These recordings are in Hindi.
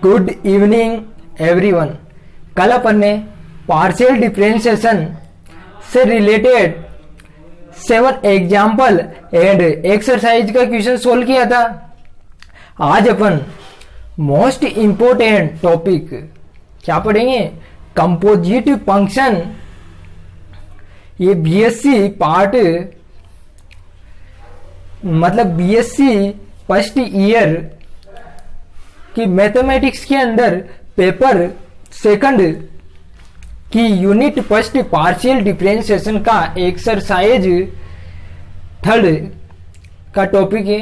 Good evening everyone. कल अपन ने पार्शियल डिफरेंशिएशन से रिलेटेड 7 एग्जाम्पल एंड एक्सरसाइज का क्वेश्चन सोल्व किया था। आज अपन मोस्ट इंपोर्टेंट टॉपिक क्या पढ़ेंगे? Composite function. ये बीएससी पार्ट मतलब बीएससी फर्स्ट ईयर की मैथमेटिक्स के अंदर पेपर सेकंड की यूनिट फर्स्ट पार्शियल डिफरेंशिएशन का एक्सरसाइज थर्ड का टॉपिक है।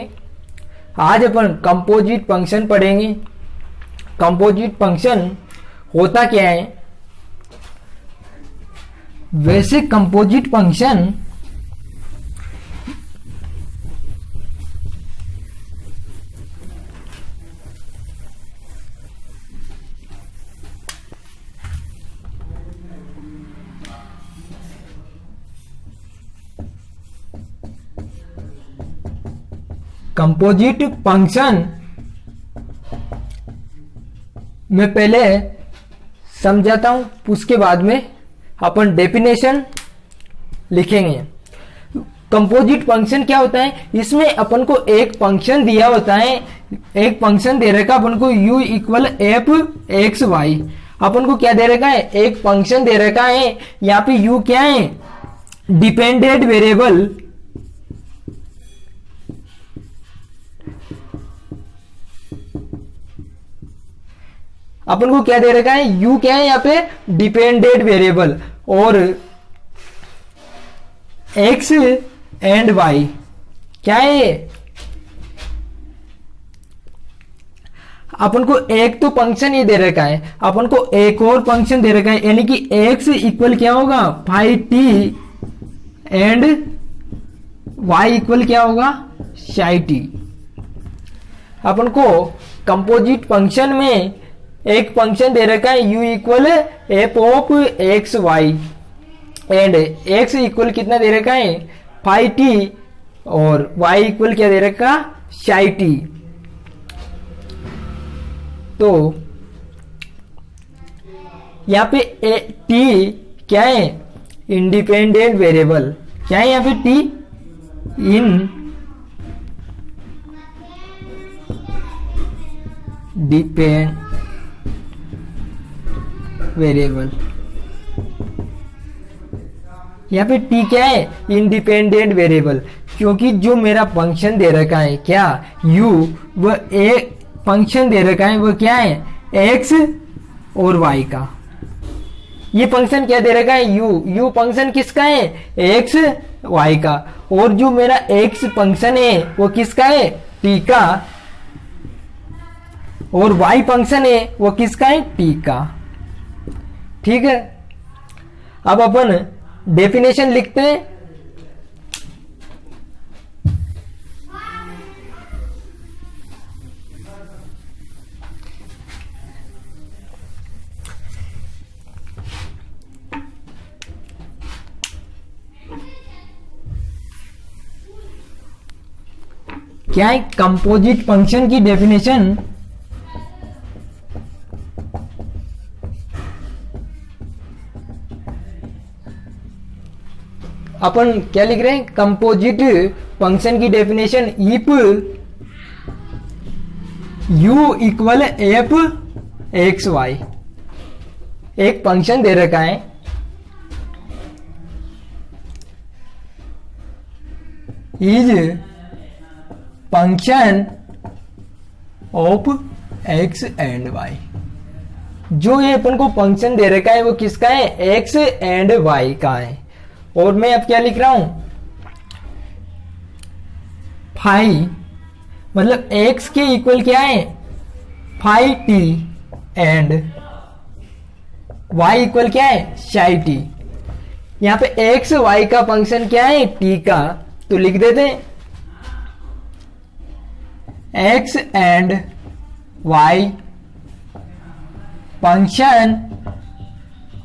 आज अपन कंपोजिट फंक्शन पढ़ेंगे। कंपोजिट फंक्शन होता क्या है? वैसे कंपोजिट फंक्शन कंपोजिट फंक्शन मैं पहले समझाता हूं, उसके बाद में अपन डेफिनेशन लिखेंगे। कंपोजिट फंक्शन क्या होता है? इसमें अपन को एक फंक्शन दिया होता है, एक फंक्शन दे रखा अपन को u equal F x Y. अपन को क्या दे रखा है? एक फंक्शन दे रखा है। यहाँ पे u क्या है? Dependent variable. अपन को क्या दे रखा है? u क्या है यहाँ पे? Dependent variable. और x एंड y क्या है? अपन को एक तो फंक्शन ये दे रखा है, अपन को एक और फंक्शन दे रखा है, यानी कि x इक्वल क्या होगा? Five T and y equal क्या होगा? साई टी। अपन को कंपोजिट फंक्शन में एक फंक्शन दे रखा है u equal F of x y and x equal कितना दे रखा है? फाइव टी और y इक्वल क्या दे रखा? Psi t. तो यहाँ पे t क्या है? Independent variable. क्या है यहाँ पे? t depend variable. यहाँ पे t क्या है? Independent variable. क्योंकि जो मेरा फंक्शन दे रखा है क्या u, वह एक फंक्शन दे रखा है, वह क्या है? x और y का। ये फंक्शन क्या दे रखा है? u फंक्शन किसका है? x y का। और जो मेरा x फंक्शन है वो किसका है? t का। और y फंक्शन है वो किसका है? t का। ठीक है, अब अपन डेफिनेशन लिखते हैं। क्या है कंपोजिट फंक्शन की डेफिनेशन? अपन क्या लिख रहे हैं? कंपोजिट फंक्शन की definition if u equal F x y. एक फंक्शन दे रखा है, is function of x and y. जो ये अपन को फंक्शन दे रखा है वो किसका है? एक्स एंड वाई का है। और मैं अब क्या लिख रहा हूं? फाइव मतलब x के इक्वल क्या है? Five T and y equal क्या है? साई टी। यहां पे x y का फंक्शन क्या है? t का। तो लिख देते हैं x and y function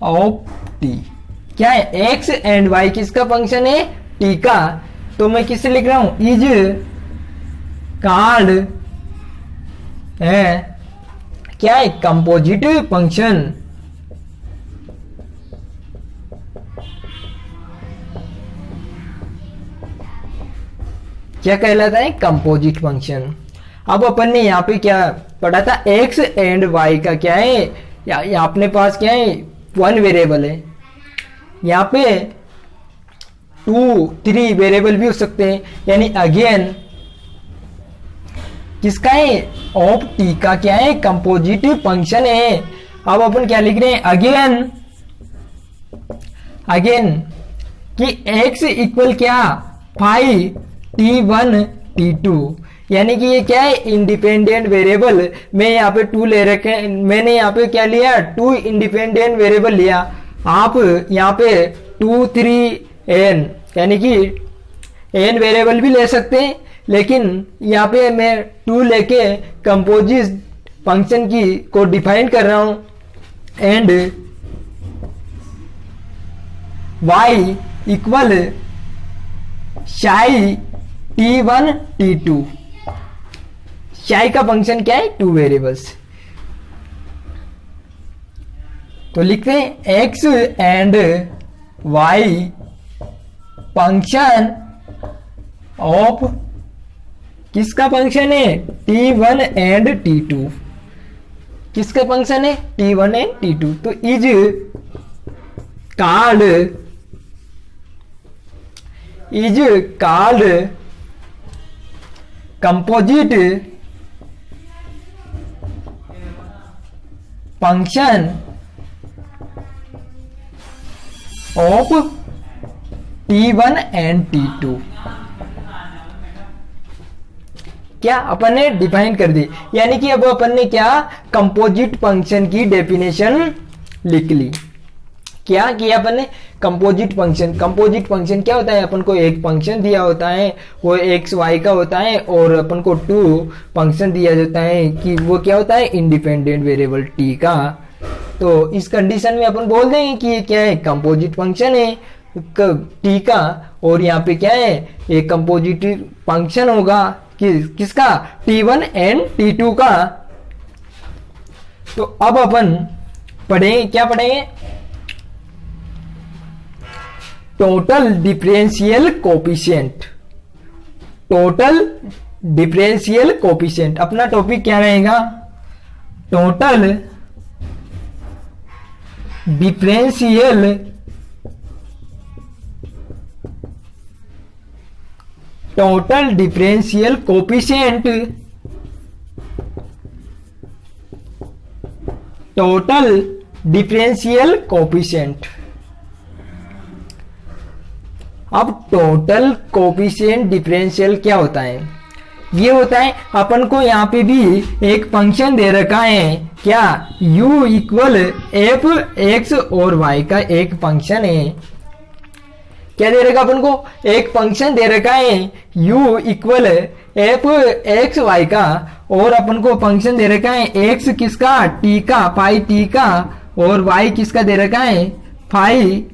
of t। क्या है? x एंड y किसका फंक्शन है? t का। तो मैं किससे लिख रहा हूं? इज कॉल्ड क्या है, कंपोजिट फंक्शन। क्या कहलाता है, कंपोजिट फंक्शन। अब अपन ने यहाँ पे क्या पढ़ा था, एक्स एंड वाई का क्या है, या अपने पास क्या है, वन वेरिएबल है। यहाँ पे 2, 3 वेरिएबल भी हो सकते हैं, यानी अगेन किसका है, ऑफ टी का क्या है, कंपोजिट फंक्शन है। अब अपन क्या लिख रहे हैं, अगेन कि x इक्वल क्या, 5 t1 t2, यानी कि ये क्या है, इंडिपेंडेंट वेरिएबल। मैं यहाँ पे 2 ले रखे, मैंने यहाँ पे क्या लिया, 2 इंडिपेंडेंट वेरिएबल लिया। आप यहाँ पे 2, 3 n यानी कि n वेरिएबल भी ले सकते हैं, लेकिन यहाँ पे मैं 2 लेके कंपोजिट फंक्शन की को डिफाइन कर रहा हूं। एंड y इक्वल शाई t1 t2, शाई का फंक्शन क्या है, 2 वेरिएबल्स। तो लिखते हैं x and y function of, किसका फंक्शन है, t1 एंड t2, किसका फंक्शन है, t1 एंड t2। तो is called composite function of t1 and t2। क्या अपन ने डिफाइन कर दी, यानी कि अब अपन ने क्या, कंपोजिट फंक्शन की डेफिनेशन लिख ली। क्या किया अपन ने, कंपोजिट फंक्शन क्या होता है, अपन को एक फंक्शन दिया होता है, वो एक्स वाई का होता है, और अपन को 2 फंक्शन दिया जाता है कि वो क्या होता है, इंडिपेंडेंट वेरिएबल t का। तो इस कंडीशन में अपन बोल देंगे कि ये क्या है, कंपोजिट फंक्शन है t का, और यहाँ पे क्या है, एक कंपोजिट फंक्शन होगा किसका, t1 एंड t2 का। तो अब अपन पढ़ेंगे, क्या पढ़ेंगे, total differential coefficient. Total differential coefficient अपना टॉपिक क्या रहेगा, total differential coefficient, total differential coefficient. अब टोटल कोफिशिएंट डिफरेंशियल क्या होता है, ये होता है, अपन को यहाँ पे भी एक फंक्शन दे रखा है, क्या, u इक्वल एफ एक्स और y का एक फंक्शन है। क्या दे रखा अपन को, एक फंक्शन दे रखा है u equal F x y का, और अपन को फंक्शन दे रखा है x किसका, t का, फाई t का, और y किसका दे रखा है, फाई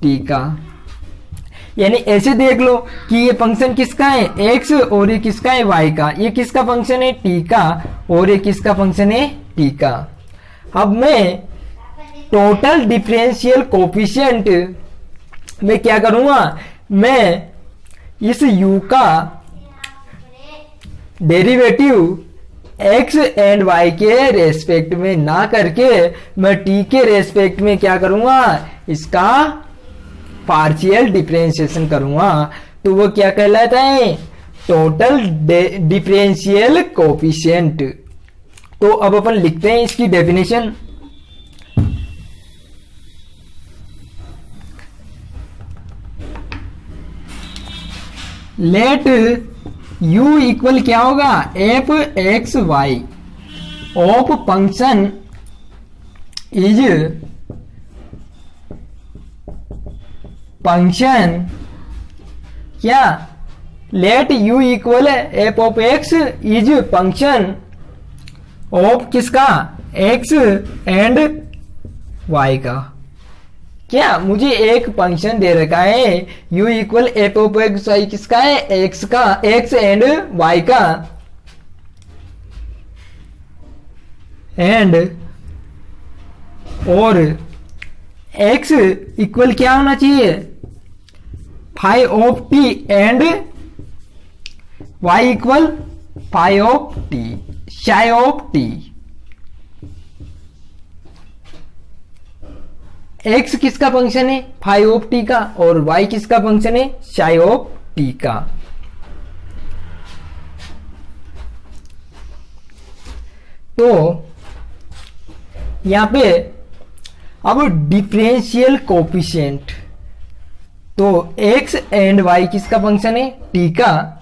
t का। यानी ऐसे देख लो कि ये फंक्शन किसका है, x, और ये किसका है, y का। ये किसका फंक्शन है, t का, और ये किसका फंक्शन है, t का। अब मैं टोटल डिफरेंशियल कोफिशिएंट में क्या करूंगा, मैं इस u का डेरिवेटिव x एंड y के रेस्पेक्ट में ना करके मैं t के रेस्पेक्ट में क्या करूंगा, इसका पार्शियल डिफरेंशिएशन करूंगा। तो वो क्या कहलाता है, टोटल डिफरेंशियल कोफिशिएंट। तो अब अपन लिखते हैं इसकी डेफिनेशन। लेट u इक्वल क्या होगा, F x Y of function is function क्या, let u equal F of X is function of किसका, x एंड y का। क्या, मुझे एक फंक्शन दे रखा है u equal F of x y, किसका है, x का, x एंड y का। एंड और x इक्वल क्या होना चाहिए, phi of t and y equal phi of t, psi of t. x किसका फंक्शन है, फाई ऑफ टी का, और y किसका फंक्शन है, साई ऑफ टी का। तो यहां पे अब डिफरेंशियल कोफिशिएंट, तो x एंड y किसका फंक्शन है, t का।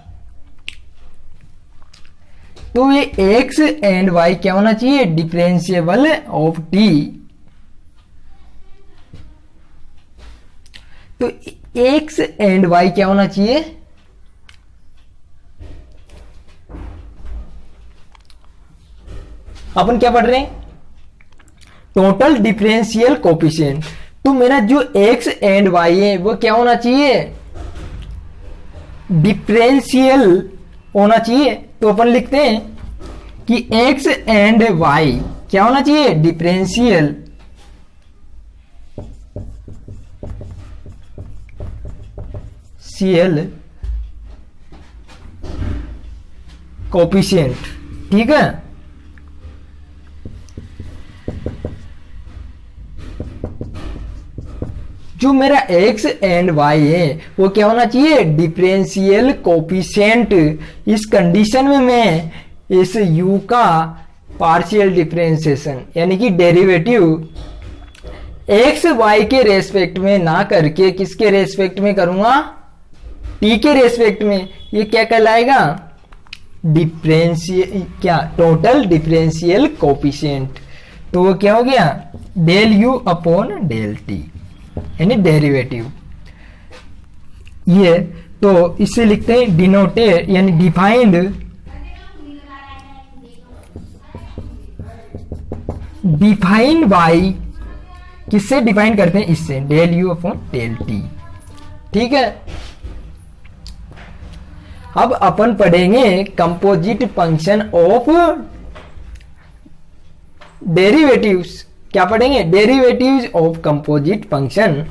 तो ये x एंड y क्या होना चाहिए, डिफरेंशिएबल ऑफ t। तो x एंड y क्या होना चाहिए, अपन क्या पढ़ रहे हैं, टोटल डिफरेंशियल कोफिशिएंट। तो मेरा जो x एंड y है वो क्या होना चाहिए, डिफरेंशियल होना चाहिए। तो अपन लिखते हैं कि x एंड y क्या होना चाहिए, डिफरेंशियल कोफिशिएंट, ठीक है। जो मेरा x एंड y है वो क्या होना चाहिए, डिफरेंशियल कोफिशिएंट। इस कंडीशन में मैं इस u का पार्शियल डिफरेंशिएशन यानी कि डेरिवेटिव x y के रेस्पेक्ट में ना करके किसके रेस्पेक्ट में करूंगा, t के रेस्पेक्ट में। ये क्या कहलाएगा, डिफरेंशियल, क्या, टोटल डिफरेंशियल कोफिशिएंट। तो वो क्या हो गया, del u upon del t यानी डेरिवेटिव। ये तो इससे लिखते हैं डिनोटेड यानी डिफाइंड, डिफाइंड बाई, किससे डिफाइन करते हैं, इससे, del u upon del t, ठीक है। अब अपन पढ़ेंगे कंपोजिट फंक्शन ऑफ डेरिवेटिव्स। क्या पढ़ेंगे, derivatives of composite function.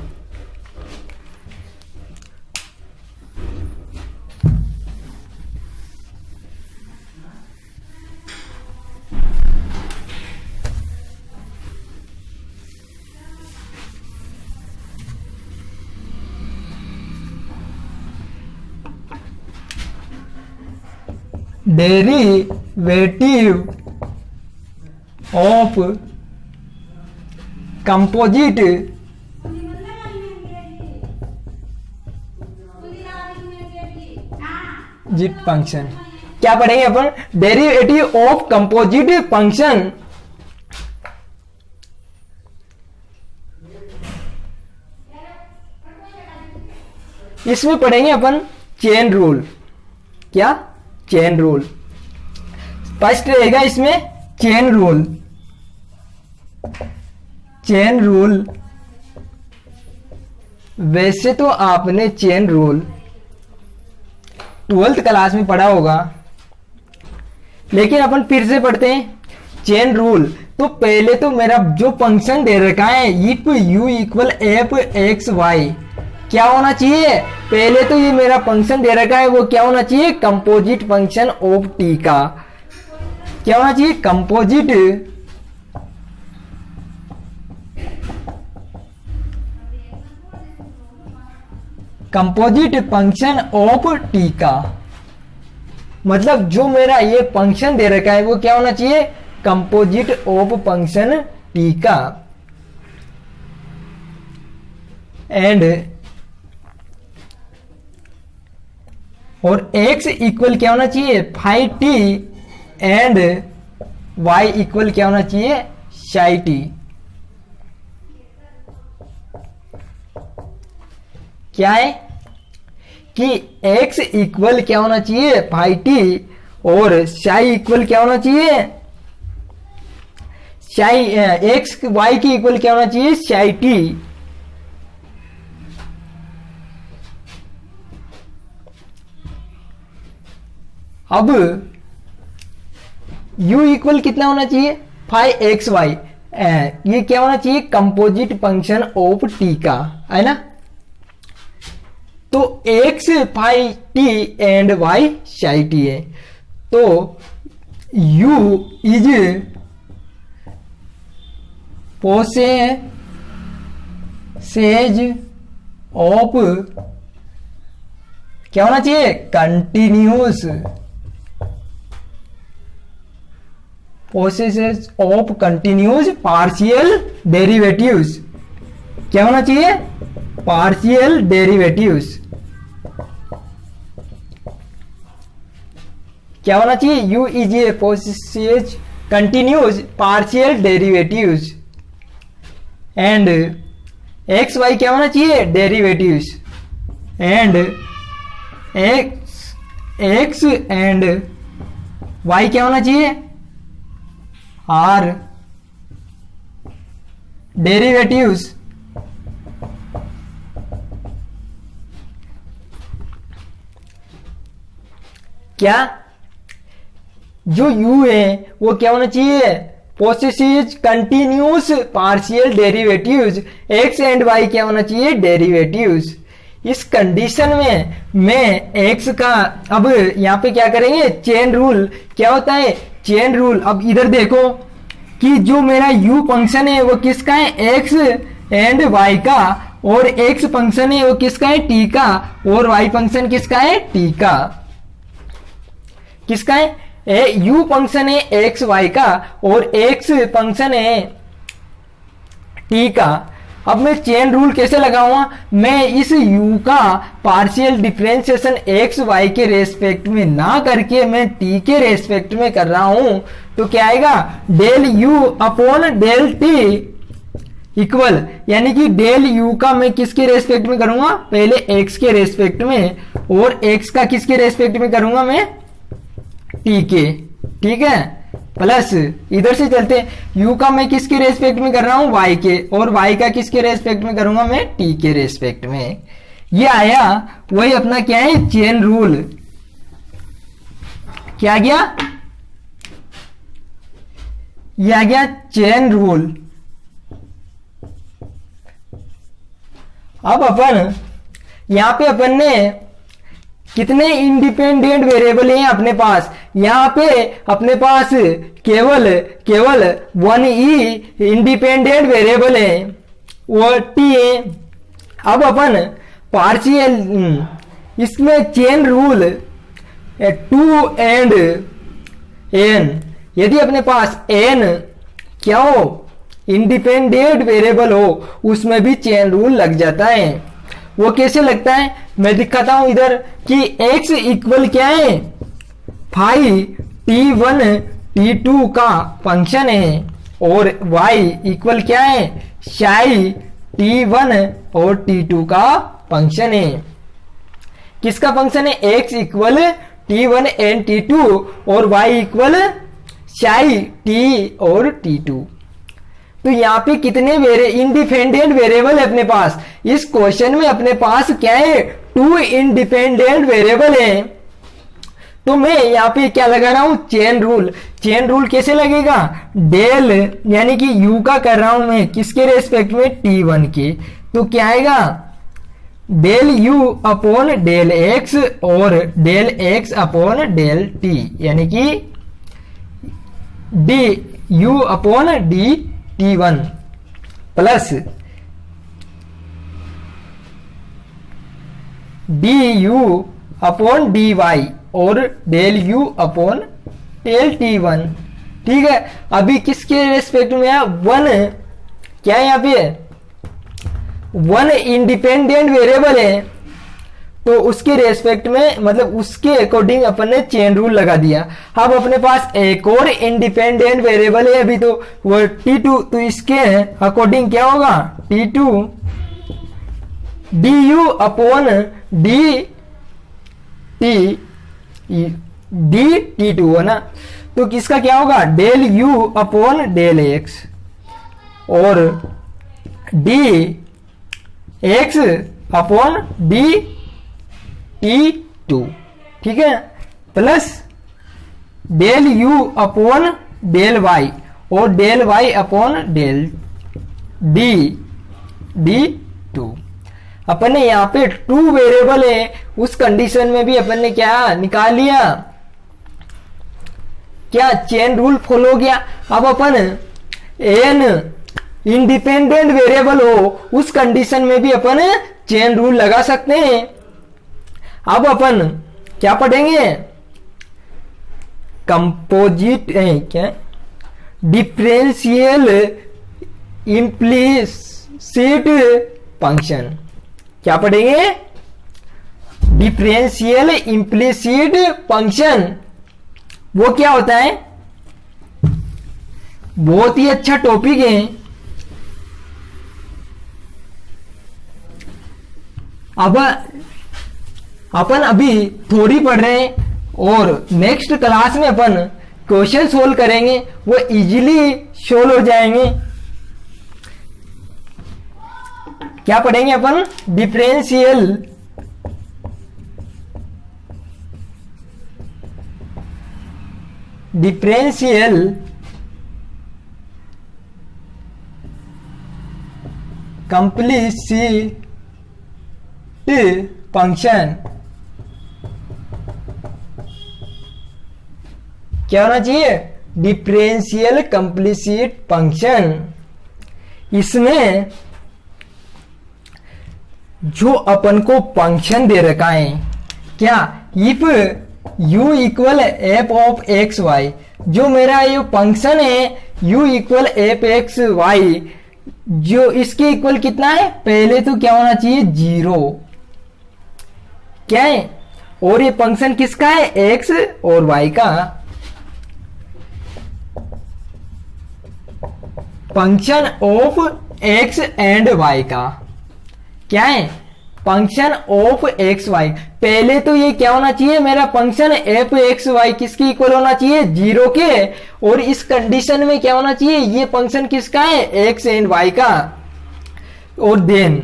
Derivative of composite जिट फंक्शन। क्या पढ़ेंगे अपन, डेरिवेटिव ऑफ कंपोजिट फंक्शन। इसमें पढ़ेंगे अपन चेन रूल। क्या, चेन रूल फर्स्ट रहेगा इसमें, चेन रूल। चेन रूल, वैसे तो आपने चेन रूल 12th क्लास में पढ़ा होगा, लेकिन अपन फिर से पढ़ते हैं चेन रूल। तो पहले तो मेरा जो फंक्शन दे रखा है if u equal F x Y, क्या होना चाहिए, पहले तो ये मेरा फंक्शन दे रखा है वो क्या होना चाहिए, कंपोजिट फंक्शन ऑफ टी का। क्या होना चाहिए, composite composite function of t का। मतलब जो मेरा ये फंक्शन दे रखा है वो क्या होना चाहिए, कंपोजिट ऑफ फंक्शन टी का। एंड और x इक्वल क्या होना चाहिए, phi t, and y equal क्या होना चाहिए, साई टी। क्या है कि x इक्वल क्या होना चाहिए, फाई टी, और साई इक्वल क्या होना चाहिए, साई, x y की इक्वल क्या होना चाहिए, साई टी। अब u इक्वल कितना होना चाहिए, फाइव एक्स वाई, ये क्या होना चाहिए, कंपोजिट फंक्शन ऑफ टी का, है ना। तो X phi T and Y psi T है, तो u इज पोसेज ऑफ, क्या होना चाहिए, continuous, possesses of continuous partial derivatives, क्या होना चाहिए, पार्शियल डेरिवेटिव्स, क्या होना चाहिए, u is a possess continuous partial derivatives and X Y क्या होना चाहिए, derivatives, and X and Y क्या होना चाहिए, आर डेरिवेटिव्स, क्या, जो u है वो क्या होना चाहिए, possessive continuous partial derivatives, x and y क्या होना चाहिए, डेरिवेटिव्स। इस कंडीशन में मैं x का, अब यहां पे क्या करेंगे, चेन रूल, क्या होता है, चेन रूल। अब इधर देखो कि जो मेरा u फंक्शन है वो किसका है, x एंड y का, और x फंक्शन है वो किसका है, t का, और y फंक्शन किसका है, t का, किसका है, u फंक्शन है एक्स वाई का और x फंक्शन है t का। अब मैं चेन रूल कैसे लगाऊंगा, मैं इस u का पार्शियल डिफरेंशिएशन एक्स वाई के रेस्पेक्ट में ना करके मैं t के रेस्पेक्ट में कर रहा हूं, तो क्या आएगा, del u upon del t equal, यानी कि डेल u का मैं किसके रेस्पेक्ट में करूंगा, पहले x के रेस्पेक्ट में, और x का किसके रेस्पेक्ट में करूंगा मैं, t के, ठीक है, प्लस इधर से चलते हैं, u का मैं किसके रेस्पेक्ट में कर रहा हूं, y के, और y का किसके रेस्पेक्ट में करूंगा मैं, t के रेस्पेक्ट में। ये आया वही अपना क्या है, चेन रूल। क्या गया, ये आ गया चेन रूल। अब अपन यहां पे अपन ने कितने इंडिपेंडेंट वेरिएबल हैं अपने पास, यहां पे अपने पास केवल वन ही इंडिपेंडेंट वेरिएबल है, वो t है। अब अपन पार्शियल, इसमें चेन रूल 2 एंड n, यदि अपने पास n क्या हो, इंडिपेंडेंट वेरिएबल हो, उसमें भी चेन रूल लग जाता है। वो कैसे लगता है, मैं दिखाता हूं इधर कि x इक्वल क्या है, फाइव t1 t2 का फंक्शन है, और y इक्वल क्या है, साई t1 और t2 का फंक्शन है। किसका फंक्शन है, x equal t1 and t2 और y इक्वल साई t और t2। तो यहाँ पे कितने इंडिपेंडेंट वेरिएबल है अपने पास, इस क्वेश्चन में अपने पास क्या है, 2 इंडिपेंडेंट वेरिएबल है। तो मैं यहाँ पे क्या लगा रहा हूं, चेन रूल। चेन रूल कैसे लगेगा, डेल, यानी कि u का कर रहा हूं मैं किसके रेस्पेक्ट में, t1 के, तो क्या आएगा, del u upon del x और del x upon del t, यानी कि d u upon d t1 plus du upon dy और del u upon del t1, ठीक है। अभी किसके रेस्पेक्ट में है, वन, क्या है यहाँ पे, वन इंडिपेंडेंट वेरिएबल है, तो उसके रेस्पेक्ट में, मतलब उसके अकॉर्डिंग अपन ने चेन रूल लगा दिया। अब अपने पास एक और इंडिपेंडेंट वेरिएबल है अभी, तो वो t2, तो इसके अकॉर्डिंग क्या होगा, t2 du अपॉन dt2 है ना, तो किसका क्या होगा, del u upon del x और dx अपॉन dt2, ठीक है, plus del u upon del y और del Y upon del D D two. अपन ने यहाँ पे टू वेरिएबल है, उस कंडीशन में भी अपन ने क्या निकाल लिया, क्या चेन रूल फॉलो किया। अब अपन एन इंडिपेंडेंट वेरिएबल हो उस कंडीशन में भी अपन चेन रूल लगा सकते हैं। अब अपन क्या पढ़ेंगे, कंपोजिट क्या डिफरेंशियल इम्प्लिसिट फंक्शन। क्या पढ़ेंगे, डिफरेंशियल इम्प्लिसिट फंक्शन। वो क्या होता है, बहुत ही अच्छा टॉपिक है। अब अपन अभी थोड़ी पढ़ रहे हैं और नेक्स्ट क्लास में अपन क्वेश्चन सोल्व करेंगे, वो इजीली सोल्व हो जाएंगे। क्या पढ़ेंगे अपन, डिफरेंशियल कंप्लीसिट फंक्शन। क्या होना चाहिए, डिफरेंशियल कंप्लीसिट फंक्शन। इसमें जो अपन को फंक्शन दे रखा है, क्या if u equal F of x y, जो मेरा ये फंक्शन है u equal F x y, जो इसके इक्वल कितना है, पहले तो क्या होना चाहिए, जीरो। क्या है, और ये फंक्शन किसका है, x और y का। Function of x and y का। क्या है, फंक्शन ऑफ एक्स वाई। पहले तो ये क्या होना चाहिए, मेरा फंक्शन एफ एक्स वाई किसके इक्वल होना चाहिए, जीरो के। और इस कंडीशन में क्या होना चाहिए, ये फंक्शन किसका है, एक्स एंड वाई का। और देन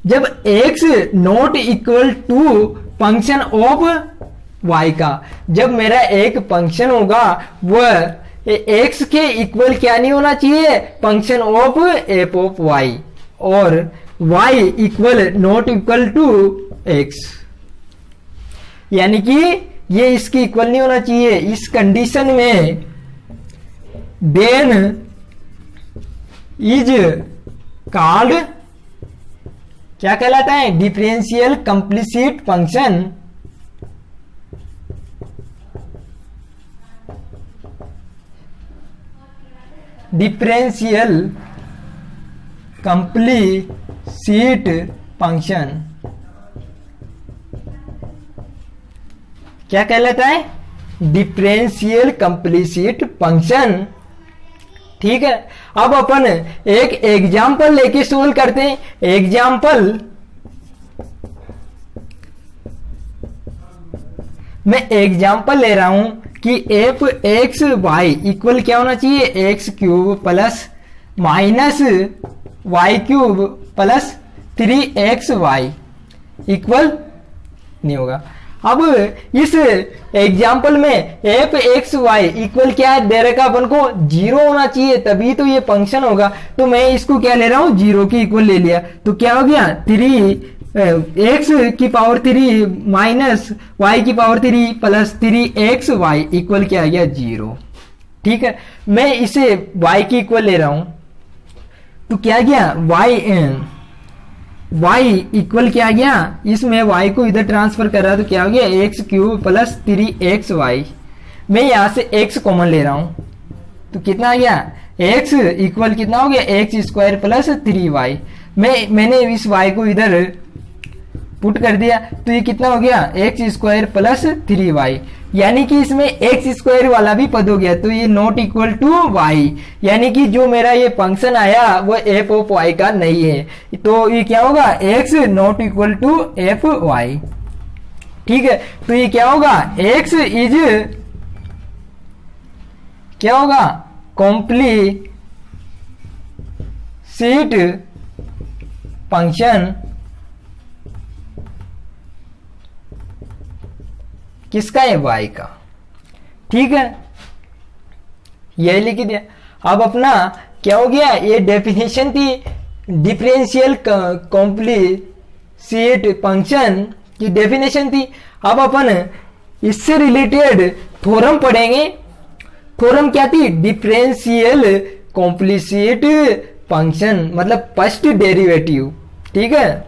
जब x not equal to function of y का, जब मेरा एक फंक्शन होगा वह x के इक्वल क्या नहीं होना चाहिए, function of f of y, और y equal not equal to x, यानी कि ये इसके इक्वल नहीं होना चाहिए। इस कंडीशन में देन इज कॉल्ड, क्या कहलाता है, डिफरेंशियल कंप्लीसिट फंक्शन। डिफरेंशियल कंप्लीसिट फंक्शन क्या कहलाता है, डिफरेंशियल कंप्लीसिट फंक्शन। ठीक है, अब अपन एक एग्जाम्पल लेके सोल्व करते हैं। एग्जाम्पल, मैं एग्जाम्पल ले रहा हूं कि एफ एक्स वाई इक्वल क्या होना चाहिए, x cube plus minus y cube plus 3xy equal नहीं होगा। अब इस एग्जाम्पल में एफ एक्स वाई इक्वल क्या दे रखा अपन को, जीरो होना चाहिए, तभी तो ये फंक्शन होगा। तो मैं इसको क्या ले रहा हूं, जीरो के इक्वल ले लिया। तो क्या हो गया, 3x की पावर 3 माइनस वाई की पावर 3 प्लस 3xy इक्वल क्या आ गया, जीरो। ठीक है, मैं इसे y की इक्वल ले रहा हूं, तो क्या गया, y इक्वल क्या गया, इसमें y को इधर ट्रांसफर कर रहा, तो क्या हो गया, एक्स क्यूब प्लस 3xy। मैं यहां से x कॉमन ले रहा हूं, तो कितना आ गया, x इक्वल कितना हो गया, एक्स स्क्वायर प्लस 3y। मैंने इस y को इधर पुट कर दिया, तो ये कितना हो गया, एक्स स्क्वायर प्लस 3y, यानी कि इसमें एक्स स्क्वायर वाला भी पद हो गया। तो ये नॉट इक्वल टू y, यानी कि जो मेरा ये फंक्शन आया वो एफ ऑफ y का नहीं है। तो ये क्या होगा, x not equal to f y. ठीक है, तो ये क्या होगा, x इज क्या होगा, कॉम्प्लीसिट फंक्शन किसका है, y का। ठीक है, यही लिख दिया। अब अपना क्या हो गया, ये डेफिनेशन थी डिफरेंशियल कॉम्प्लीसेट फंक्शन की डेफिनेशन थी। अब अपन इससे रिलेटेड थ्योरम पढ़ेंगे। थ्योरम क्या थी, डिफरेंशियल कॉम्प्लीसेट फंक्शन मतलब फर्स्ट डेरिवेटिव। ठीक है,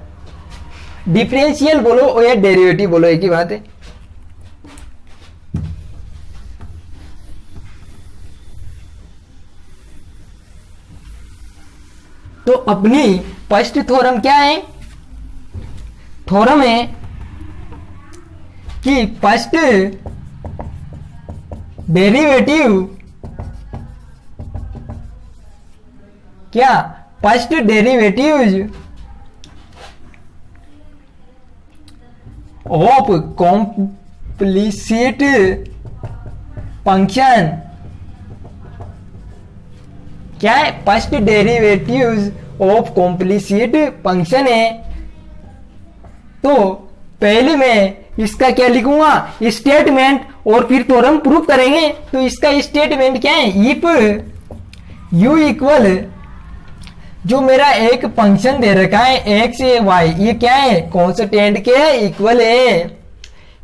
डिफरेंशियल बोलो या डेरिवेटिव बोलो एक ही बात है। तो अपनी फर्स्ट थ्योरम क्या है, थ्योरम है कि फर्स्ट डेरिवेटिव क्या, फर्स्ट डेरिवेटिव ऑफ कॉम्प्लीसेट फंक्शन क्या है, फर्स्ट डेरिवेटिव ऑफ कॉम्प्लीसेट फंक्शन है। तो पहले मैं इसका क्या लिखूंगा, स्टेटमेंट, और फिर थ्योरम प्रूफ करेंगे। तो इसका स्टेटमेंट क्या है, इफ u इक्वल, जो मेरा एक फंक्शन दे रखा है एक्स ए वाई, ये क्या है, कॉन्स्टेंट के इक्वल है,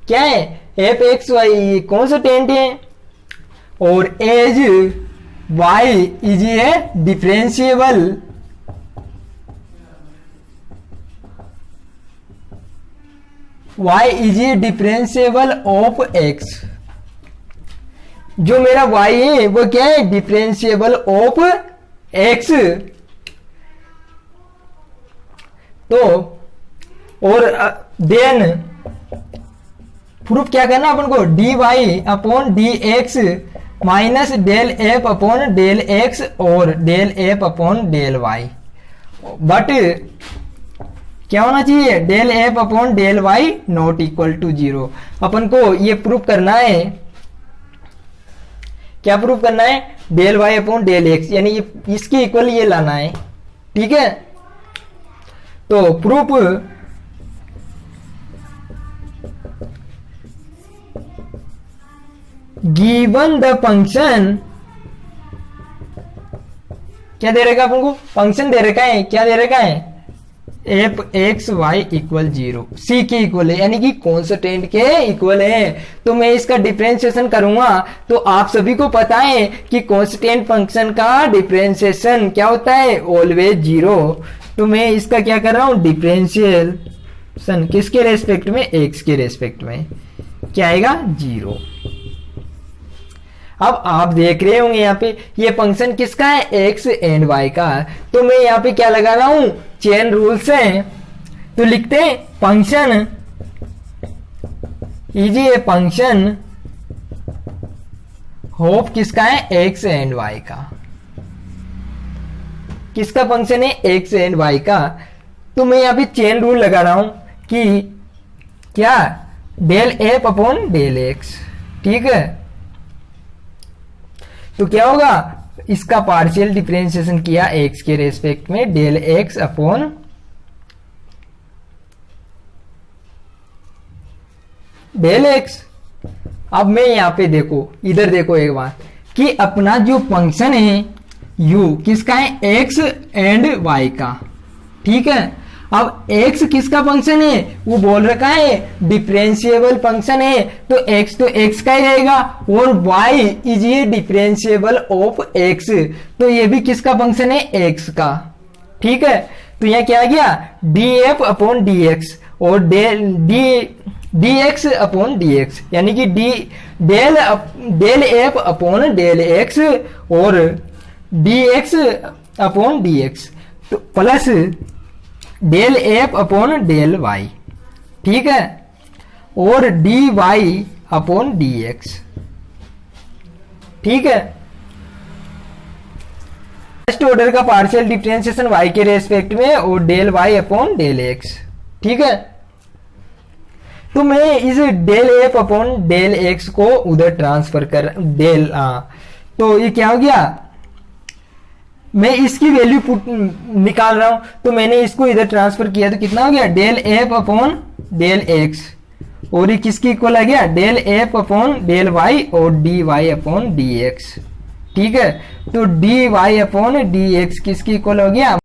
क्या है, एफ एक्स वाई कॉन्स्टेंट है, और as y is a differentiable, y is a differentiable of x, जो मेरा y है वो क्या है, डिफरेंशिएबल ऑफ x। तो और देन प्रूफ क्या करना अपन को, D Y upon D X minus del F upon del X और del F upon del Y, but क्या होना चाहिए, del F upon del Y not equal to 0। अपन को ये प्रूफ करना है, क्या प्रूफ करना है, del Y upon del X, यानी इसके इक्वल ये लाना है। ठीक है, तो प्रूफ गिवन द फंक्शन, क्या दे रखा अपन को, फंक्शन दे रखा है, क्या दे रखा है, एफ एक्स वाई इक्वल 0, सी के इक्वल है, यानी कि कॉन्स्टेंट के इक्वल है। तो मैं इसका डिफरेंशिएशन करूंगा, तो आप सभी को पता है कि कॉन्स्टेंट फंक्शन का डिफरेंशिएशन क्या होता है, ऑलवेज 0। तो मैं इसका क्या कर रहा हूं, डिफरेंशिएशन किसके रेस्पेक्ट में, एक्स के रेस्पेक्ट में, क्या आएगा 0। अब आप देख रहे होंगे यहाँ पे ये फंक्शन किसका है, एक्स एंड वाई का। तो मैं यहाँ पे क्या लगा रहा हूं, चेन रूल्स है। तो लिखते हैं function is a function of किसका है, एक्स एंड वाई का, किसका फंक्शन है, एक्स एंड वाई का। तो मैं यहाँ पे चेन रूल लगा रहा हूं कि क्या, del F upon del x. ठीक है, तो क्या होगा, इसका पार्शियल डिफरेंशिएशन किया एक्स के रेस्पेक्ट में, del x upon del x. अब मैं यहां पे देखो, इधर देखो एक बात, कि अपना जो फंक्शन है u किसका है, एक्स एंड वाई का। ठीक है, अब x किसका फंक्शन है, वो बोल रखा है डिफरेंशिएबल फंक्शन है, तो x तो x का ही रहेगा, और y इज ये डिफरेंशिएबल ऑफ x, तो ये भी किसका फंक्शन है, x का। ठीक है, तो यहां क्या आ गया, df अपॉन dx और dx अपॉन dx, यानी कि del F upon del x और dx अपॉन dx, तो plus del F upon del y. ठीक है, और D Y upon D x. ठीक है, फर्स्ट ऑर्डर का पार्शियल डिफरेंशिएशन वाई के रेस्पेक्ट में और del Y upon del x. ठीक है, तो मैं इस del F upon del x को उधर ट्रांसफर कर डेल, तो ये क्या हो गया, मैं इसकी वैल्यू निकाल रहा हूं, तो मैंने इसको इधर ट्रांसफर किया, तो कितना हो गया, del F upon del X, और ये किसके इक्वल आ गया, del F upon del Y और D Y upon D x. ठीक है। तो dy अपॉन dx किसकी इक्वल हो गया,